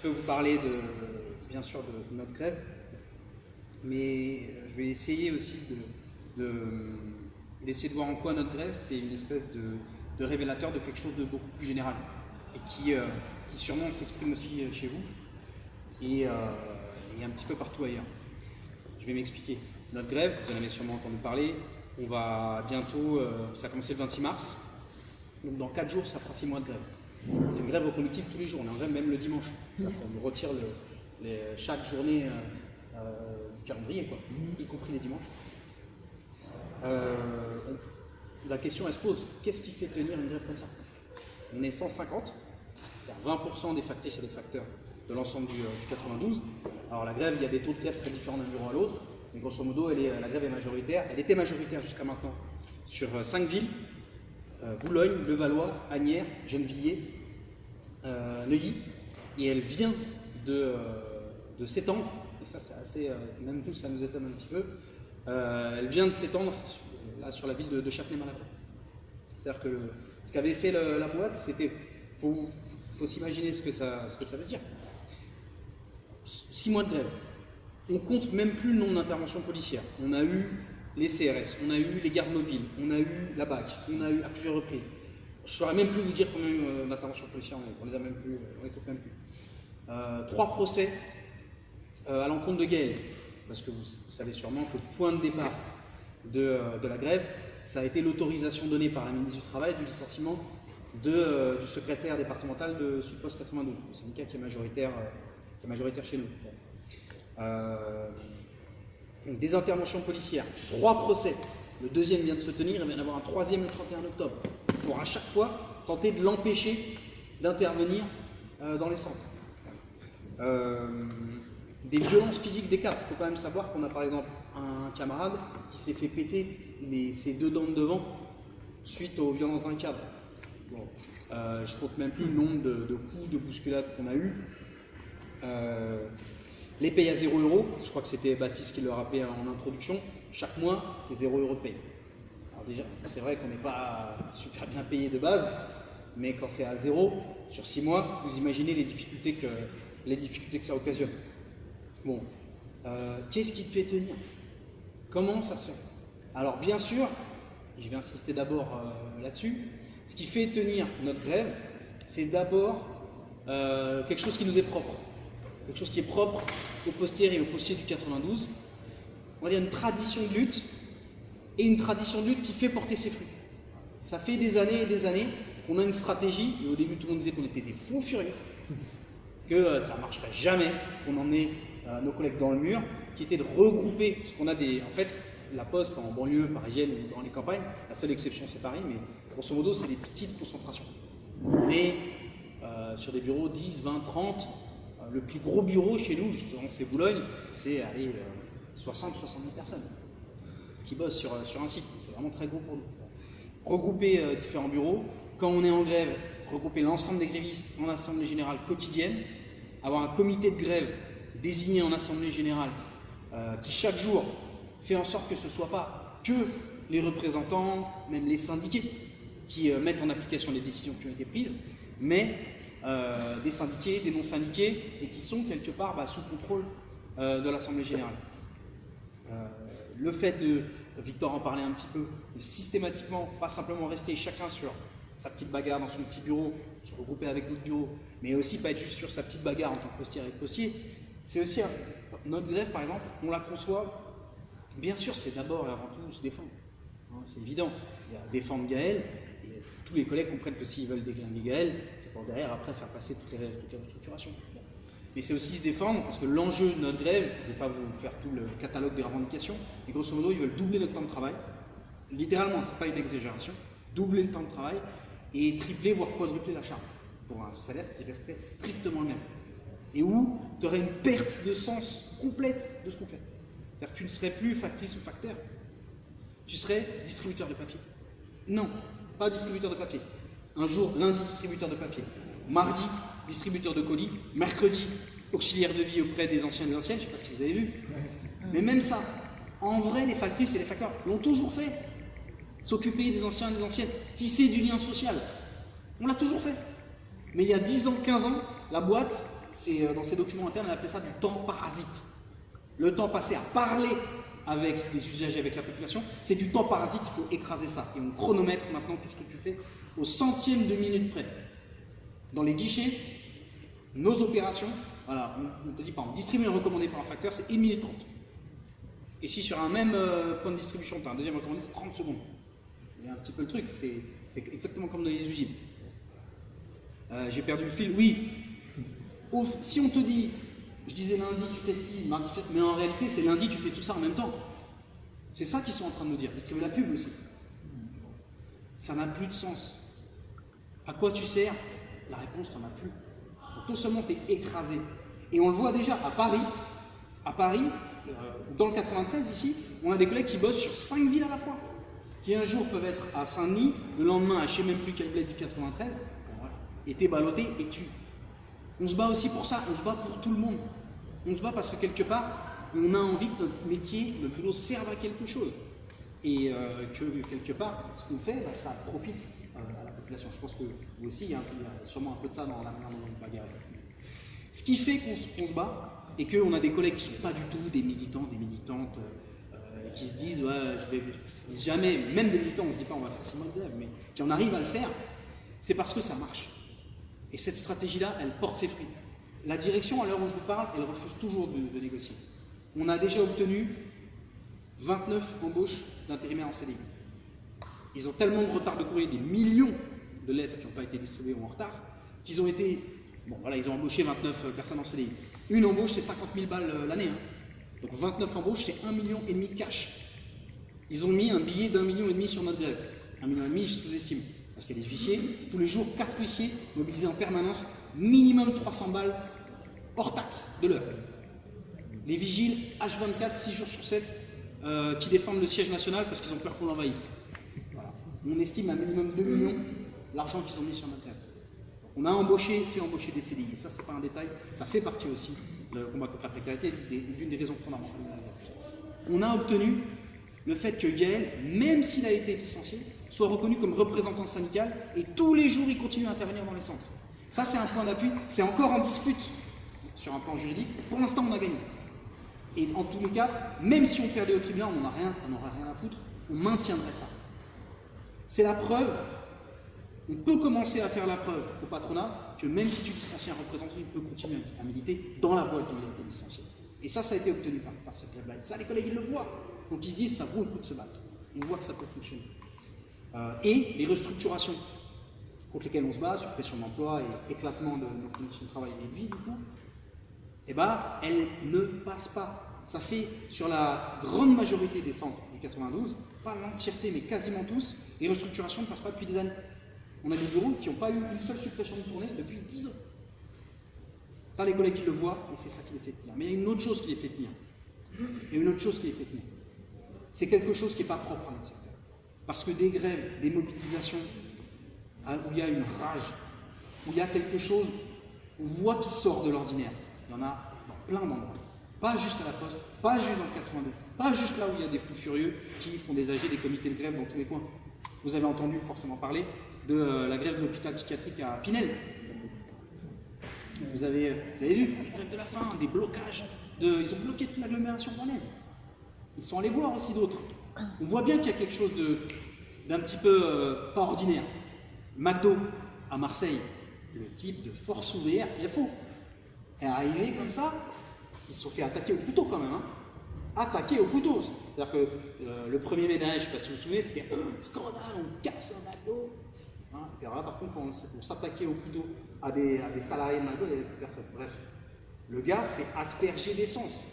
peux vous parler bien sûr de notre grève, mais je vais essayer aussi d'essayer de voir en quoi notre grève c'est une espèce de révélateur de quelque chose de beaucoup plus général et qui sûrement s'exprime aussi chez vous et un petit peu partout ailleurs. Je vais m'expliquer. Notre grève, vous en avez sûrement entendu parler, on va bientôt, ça a commencé le 26 mars, donc dans 4 jours ça fera 6 mois de grève. C'est une grève reconductible tous les jours, on est en grève même le dimanche. On nous retire chaque journée du calendrier, quoi, y compris les dimanches. La question elle se pose, qu'est-ce qui fait tenir une grève comme ça? On est 150, il y a 20% des factrices et des facteurs de l'ensemble du 92. Alors la grève, il y a des taux de grève très différents d'un bureau à l'autre, mais grosso modo, la grève est majoritaire. Elle était majoritaire jusqu'à maintenant sur 5 villes, Boulogne, Levallois, Asnières, Gennevilliers, Neuilly, et elle vient de s'étendre, et ça c'est assez, même nous ça nous étonne un petit peu, elle vient de s'étendre là sur la ville de Châtenay-Malabry. C'est-à-dire que ce qu'avait fait la boîte, c'était, faut s'imaginer ce que ça veut dire. 6 mois de grève. On compte même plus le nombre d'interventions policières. On a eu les CRS, on a eu les gardes mobiles, on a eu la BAC, on a eu à plusieurs reprises. Je ne saurais même plus vous dire combien d'interventions policières on les a même plus, on les compte même plus. 3 procès à l'encontre de Gaël, parce que vous savez sûrement que le point de départ de la grève, ça a été l'autorisation donnée par la ministre du Travail du licenciement du secrétaire départemental de Sud-Post 92, le syndicat qui est majoritaire chez nous. Donc des interventions policières, 3 procès, le deuxième vient de se tenir, il va y en avoir un troisième le 31 octobre, pour à chaque fois tenter de l'empêcher d'intervenir dans les centres. Des violences physiques des cadres. Il faut quand même savoir qu'on a par exemple un camarade qui s'est fait péter ses 2 dents de devant suite aux violences d'un cadre. Bon, je compte même plus le nombre de coups, de bousculades qu'on a eu. Les payes à 0 €, je crois que c'était Baptiste qui le rappelait en introduction, chaque mois c'est 0 € de paye. Alors déjà, c'est vrai qu'on n'est pas super bien payé de base, mais quand c'est à 0, sur 6 mois, vous imaginez les difficultés que ça occasionne. Bon, qu'est-ce qui te fait tenir? Comment ça se fait? Alors bien sûr, je vais insister d'abord là-dessus, ce qui fait tenir notre grève, c'est d'abord quelque chose qui nous est propre. Quelque chose qui est propre aux postières et aux postiers du 92. On va dire une tradition de lutte, et une tradition de lutte qui fait porter ses fruits. Ça fait des années et des années qu'on a une stratégie, et au début tout le monde disait qu'on était des fous furieux, que ça ne marcherait jamais, qu'on emmenait nos collègues dans le mur, qui était de regrouper, parce qu'on a en fait, la poste en banlieue parisienne ou dans les campagnes, la seule exception c'est Paris, mais grosso modo c'est des petites concentrations. On est sur des bureaux 10, 20, 30, le plus gros bureau chez nous, justement, c'est Boulogne, c'est 60-70 personnes qui bossent sur un site. C'est vraiment très gros pour nous. Regrouper différents bureaux. Quand on est en grève, regrouper l'ensemble des grévistes en assemblée générale quotidienne. Avoir un comité de grève désigné en assemblée générale qui chaque jour fait en sorte que ce ne soit pas que les représentants, même les syndiqués, qui mettent en application les décisions qui ont été prises, mais des syndiqués, des non-syndiqués, et qui sont quelque part sous contrôle de l'Assemblée générale. Le fait Victor en parlait un petit peu, de systématiquement, pas simplement rester chacun sur sa petite bagarre dans son petit bureau, se regrouper avec d'autres bureaux, mais aussi pas être juste sur sa petite bagarre en tant que postière et postier, c'est aussi notre grève par exemple, on la conçoit, bien sûr c'est d'abord et avant tout se défendre, hein, c'est évident, il y a défendre Gaël, et tous les collègues comprennent que s'ils veulent déglinguer Gaël, c'est pour derrière après faire passer toutes les restructurations. Mais c'est aussi se défendre, parce que l'enjeu de notre grève, je ne vais pas vous faire tout le catalogue des revendications, mais grosso modo, ils veulent doubler notre temps de travail, littéralement, ce n'est pas une exagération, doubler le temps de travail et tripler, voire quadrupler la charge, pour un salaire qui resterait strictement le même. Et où tu aurais une perte de sens complète de ce qu'on fait. C'est-à-dire que tu ne serais plus factrice ou facteur, tu serais distributeur de papier. Non, pas distributeur de papier. Un jour, lundi, distributeur de papier. Mardi, distributeur de colis. Mercredi, auxiliaire de vie auprès des anciens et des anciennes. Je ne sais pas si vous avez vu. Mais même ça, en vrai, les factrices et les facteurs l'ont toujours fait. S'occuper des anciens et des anciennes, tisser du lien social. On l'a toujours fait. Mais il y a 10 ans, 15 ans, la boîte, dans ces documents internes, on appelle ça du temps parasite. Le temps passé à parler avec des usagers, avec la population, c'est du temps parasite, il faut écraser ça. Et on chronomètre maintenant tout ce que tu fais au centième de minute près. Dans les guichets, nos opérations, voilà, on te dit par exemple, distribuer un recommandé par un facteur, c'est 1 minute 30. Et si sur un même point de distribution, tu as un deuxième recommandé, c'est 30 secondes. Il y a un petit peu le truc, c'est exactement comme dans les usines. J'ai perdu le fil, oui. Si on te dit, je disais lundi tu fais ci, mardi tu fais, mais en réalité c'est lundi tu fais tout ça en même temps. C'est ça qu'ils sont en train de nous dire, distribuer la pub aussi. Ça n'a plus de sens. À quoi tu sers? La réponse, tu n'en as plus. Donc, non seulement tu es écrasé, et on le voit déjà à Paris, dans le 93 ici, on a des collègues qui bossent sur 5 villes à la fois, qui un jour peuvent être à Saint-Denis, le lendemain à je ne sais même plus quelle ville du 93, voilà, et t'es ballotté et tu. On se bat aussi pour ça, on se bat pour tout le monde. On se bat parce que quelque part, on a envie que notre métier, notre boulot serve à quelque chose. Et que quelque part, ce qu'on fait, bah, ça profite à la population. Je pense que vous aussi, il y a sûrement un peu de ça dans la manière dont on bagarre. Ce qui fait qu'on se bat, et qu'on a des collègues qui ne sont pas du tout des militants, des militantes, qui se disent, ouais, jamais, même des militants, on ne se dit pas on va faire 6 mois de grève, mais qui en arrivent à le faire, c'est parce que ça marche. Et cette stratégie-là, elle porte ses fruits. La direction, à l'heure où je vous parle, elle refuse toujours de négocier. On a déjà obtenu 29 embauches d'intérimaires en CDI. Ils ont tellement de retard de courrier, des millions de lettres qui n'ont pas été distribuées ou en retard, qu'ils ont été... Bon, voilà, ils ont embauché 29 personnes en CDI. Une embauche, c'est 50 000 balles l'année. Hein. Donc 29 embauches, c'est 1,5 million de cash. Ils ont mis un billet d'1,5 million sur notre grève. 1,5 million, je sous-estime. Parce qu'il y a des huissiers, tous les jours, 4 huissiers mobilisés en permanence, minimum 300 balles hors taxe de l'heure. Les vigiles, H24, 6 jours sur 7, qui défendent le siège national parce qu'ils ont peur qu'on l'envahisse. Voilà. On estime à minimum 2 millions l'argent qu'ils ont mis sur notre grève. On a fait embaucher des CDI, et ça c'est pas un détail, ça fait partie aussi, le combat contre la précarité, d'une des raisons fondamentales. On a obtenu le fait que Gaël, même s'il a été licencié, soit reconnu comme représentant syndical et tous les jours il continue à intervenir dans les centres. Ça c'est un point d'appui, c'est encore en dispute sur un plan juridique, pour l'instant on a gagné. Et en tous les cas, même si on perdait au tribunal, on n'aurait rien à foutre, on maintiendrait ça. C'est la preuve. On peut commencer à faire la preuve au patronat que même si tu licencies un représentant, il peut continuer à militer dans la boîte où il a été licencié. Et ça a été obtenu par cette grève-là. Ça, les collègues, ils le voient. Donc ils se disent, ça vaut le coup de se battre. On voit que ça peut fonctionner. Et les restructurations contre lesquelles on se bat, suppression d'emploi et éclatement de nos conditions de travail et de vie, du coup, eh ben, elles ne passent pas. Ça fait, sur la grande majorité des centres du 92, pas l'entièreté, mais quasiment tous, les restructurations ne passent pas depuis des années. On a des bureaux qui n'ont pas eu une seule suppression de tournée depuis 10 ans. Ça, les collègues, ils le voient, et c'est ça qui les fait tenir. Mais il y a une autre chose qui les fait tenir. C'est quelque chose qui n'est pas propre à notre secteur. Parce que des grèves, des mobilisations, où il y a une rage, où il y a quelque chose, on voit qui sort de l'ordinaire. Il y en a dans plein d'endroits. Pas juste à la Poste, pas juste dans le 92, pas juste là où il y a des fous furieux qui font des AG, des comités de grève dans tous les coins. Vous avez entendu forcément parler de la grève de l'hôpital psychiatrique à Pinel. Vous avez vu, la grève de la faim, des blocages, ils ont bloqué toute l'agglomération rouennaise. Ils sont allés voir aussi d'autres. On voit bien qu'il y a quelque chose d'un petit peu pas ordinaire. McDo, à Marseille, le type de force ouvrière, PFO, est arrivé comme ça, ils se sont fait attaquer au couteau quand même. Hein. Attaquer au couteau. C'est-à-dire que le 1er mai dernier, je ne sais pas si vous vous souvenez, c'était un scandale, on casse un McDo. Hein, et alors là, par contre, quand on s'attaquait au couteau à des salariés de McDo, il n'y avait plus personne. Bref, le gars s'est aspergé d'essence.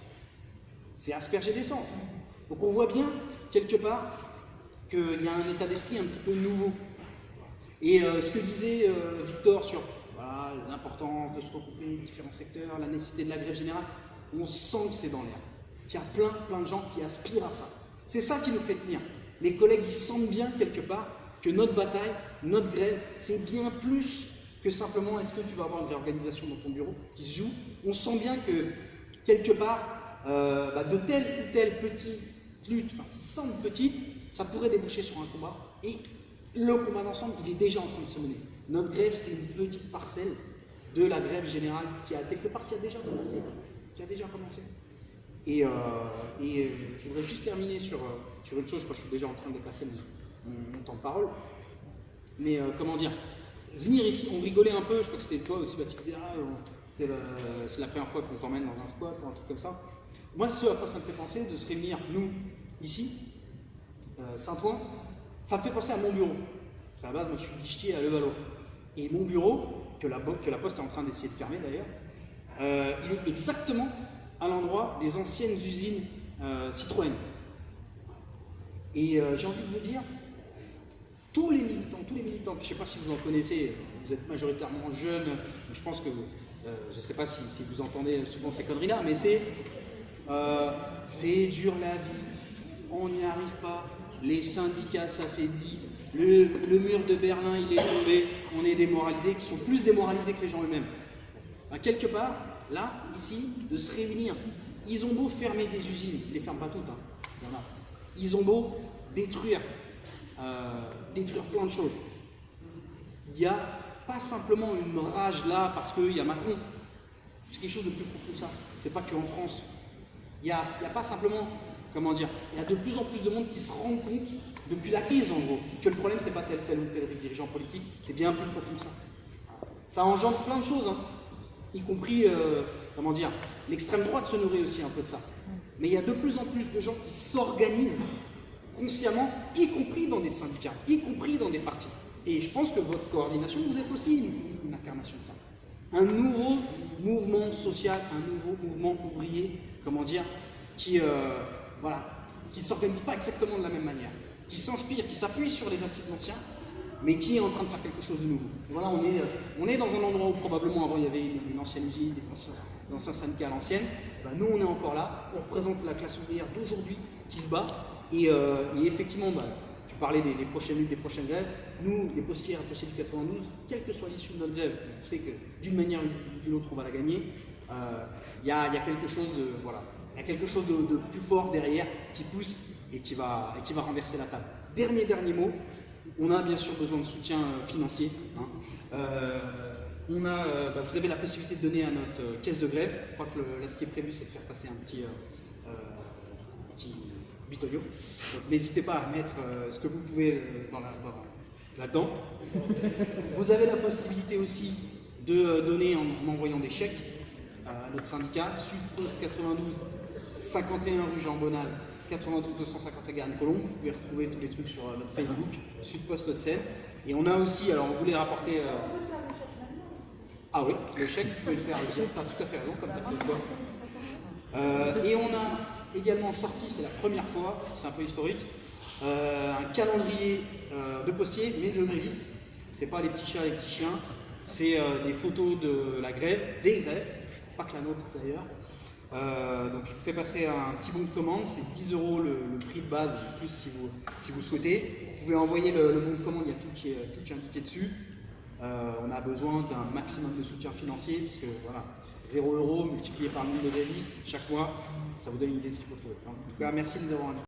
Donc on voit bien, quelque part, qu'il y a un état d'esprit un petit peu nouveau. Et ce que disait Victor sur voilà, l'importance de se regrouper les différents secteurs, la nécessité de la grève générale, on sent que c'est dans l'air. Qu'il y a plein de gens qui aspirent à ça. C'est ça qui nous fait tenir. Les collègues, ils sentent bien, quelque part, que notre bataille, notre grève, c'est bien plus que simplement est-ce que tu vas avoir une réorganisation dans ton bureau qui se joue. On sent bien que, quelque part, de telle ou telle petite lutte, qui semble petite, ça pourrait déboucher sur un combat. Et le combat d'ensemble, il est déjà en train de se mener. Notre grève, c'est une petite parcelle de la grève générale qui a quelque part déjà commencé. Et je voudrais juste terminer sur une chose, je crois que je suis déjà en train de dépasser mon temps de parole. Mais comment dire, venir ici, on rigolait un peu, je crois que c'était toi aussi, Baptiste, qui disait c'est la première fois qu'on t'emmène dans un squat ou un truc comme ça. Moi, ce à quoi ça me fait penser, de se réunir, nous, ici, Saint-Ouen, ça me fait penser à mon bureau. À la base, moi je suis guichetier à Levallois. Et mon bureau, que la Poste est en train d'essayer de fermer d'ailleurs, il est exactement à l'endroit des anciennes usines Citroën. Et j'ai envie de vous dire, tous les militants, je ne sais pas si vous en connaissez, vous êtes majoritairement jeunes, je pense que, je ne sais pas si vous entendez souvent ces conneries-là, mais c'est dur la vie, on n'y arrive pas, les syndicats s'affaiblissent, le mur de Berlin il est tombé, on est démoralisés, qui sont plus démoralisés que les gens eux-mêmes. Quelque part, là, ici, de se réunir, ils ont beau fermer des usines, ils ne les ferment pas toutes, il y en a. Ils ont beau détruire plein de choses. Il n'y a pas simplement une rage là parce qu'il y a Macron, c'est quelque chose de plus profond que ça, c'est pas qu'en France. Il n'y a pas simplement, comment dire, il y a de plus en plus de monde qui se rend compte, depuis la crise en gros, que le problème c'est pas tel ou tel dirigeant politique, c'est bien plus profond que ça. Ça engendre plein de choses, y compris, comment dire, l'extrême droite se nourrit aussi un peu de ça. Mais il y a de plus en plus de gens qui s'organisent consciemment, y compris dans des syndicats, y compris dans des partis. Et je pense que votre coordination, vous êtes aussi une incarnation de ça. Un nouveau mouvement social, un nouveau mouvement ouvrier, comment dire, qui ne s'organise pas exactement de la même manière, qui s'inspire, qui s'appuie sur les acquis de l'ancien, mais qui est en train de faire quelque chose de nouveau. Et voilà, on est dans un endroit où probablement avant il y avait une ancienne usine, des anciens syndicats à l'ancienne. Nous, on est encore là, on représente la classe ouvrière d'aujourd'hui qui se bat. Et effectivement, tu parlais des prochaines luttes, des prochaines grèves. Nous, les postiers du 92, quelle que soit l'issue de notre grève, on sait que d'une manière ou d'une autre, on va la gagner. Il y a quelque chose de plus fort derrière qui pousse et qui va renverser la table. Dernier mot, on a bien sûr besoin de soutien financier. Vous avez la possibilité de donner à notre caisse de grève. Je crois que là, ce qui est prévu, c'est de faire passer un petit bitonio. Donc n'hésitez pas à mettre ce que vous pouvez là-dedans. Vous avez la possibilité aussi de donner en envoyant des chèques à notre syndicat, Sud-Post 92, 51 rue Jean Bonal, 92 250 à Garenne-Colombes. Vous pouvez retrouver tous les trucs sur notre Facebook, Sud-Post Hauts-de-Seine. Et on a aussi, alors on voulait rapporter... Ah oui, le chèque, vous pouvez le faire, tu as tout à fait raison, comme tu as fait toi. Et on a également sorti, c'est la première fois, c'est un peu historique, un calendrier de postiers, mais de grévistes. C'est pas les petits chats et les petits chiens, c'est des photos de la grève, des grèves, pas que la nôtre d'ailleurs. Donc je vous fais passer un petit bon de commande, c'est 10 € le prix de base, plus si vous souhaitez. Vous pouvez envoyer le bon de commande, il y a tout qui est indiqué dessus. On a besoin d'un maximum de soutien financier, puisque voilà, 0 € multiplié par le nombre de grévistes chaque mois, ça vous donne une idée de ce qu'il faut trouver. En tout cas, merci de nous avoir invités.